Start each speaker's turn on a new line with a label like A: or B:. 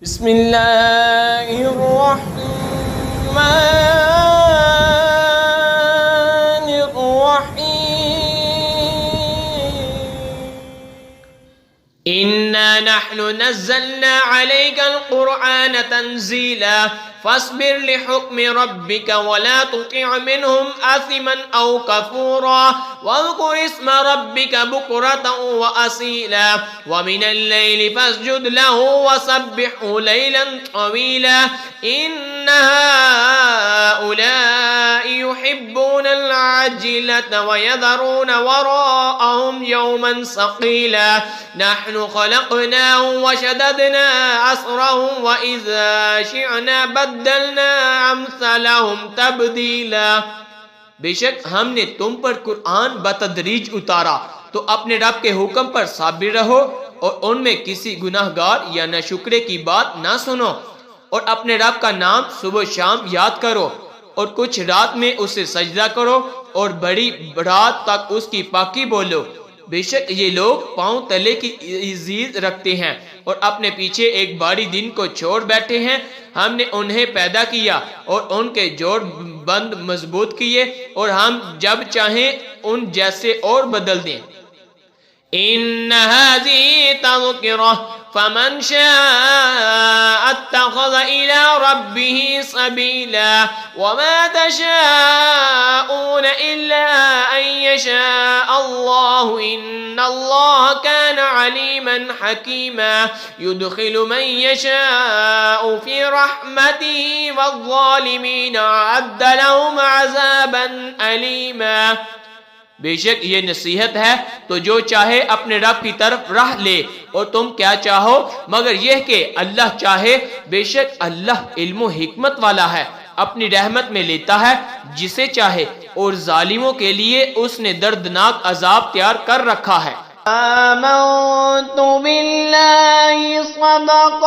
A: بسم اللہ الرحمن الرحیم انا نحن نزلنا عليك القرآن تنزيلا فاصبر لحكم ربك ولا تطع منهم آثما أو كفورا واذكر اسم ربك بكرة وأصيلا ومن الليل فاسجد له وسبحه ليلا طويلا إن هؤلاء يحبون العاجلة ويذرون وراءهم يوما ثقيلا نحن خلقناهم وشددنا أسرهم وإذا شئنا بدلنا أمثالهم تبديلا۔ بے شک ہم نے تم پر قرآن بتدریج اتارا تو اپنے رب کے حکم پر صابر رہو اور ان میں کسی گناہ گار یا ناشکرے کی بات نہ سنو اور اپنے رب کا نام صبح و شام یاد کرو اور کچھ رات میں اسے سجدہ کرو اور بڑی رات تک اس کی پاکی بولو۔ بے شک یہ لوگ پاؤں تلے کی عزیز رکھتے ہیں اور اپنے پیچھے ایک باری دن کو چھوڑ بیٹھے ہیں۔ ہم نے انہیں پیدا کیا اور ان کے جوڑ بند مضبوط کیے اور ہم جب چاہیں ان جیسے اور بدل دیں۔ ان هذه تذکرہ فمن شاء اتخذ الى ربه سبیلا وما تشاءون الا ان يشاء الله ان الله كان عليما حكيما يدخل من يشاء في رحمته والظالمين اعد لهم عذابا أليما۔ بے شک یہ نصیحت ہے تو جو چاہے اپنے رب کی طرف راہ لے اور تم کیا چاہو مگر یہ کہ اللہ چاہے، بے شک اللہ علم و حکمت والا ہے، اپنی رحمت میں لیتا ہے جسے چاہے اور ظالموں کے لیے اس نے دردناک عذاب تیار کر رکھا ہے۔ آمنت باللہ صدق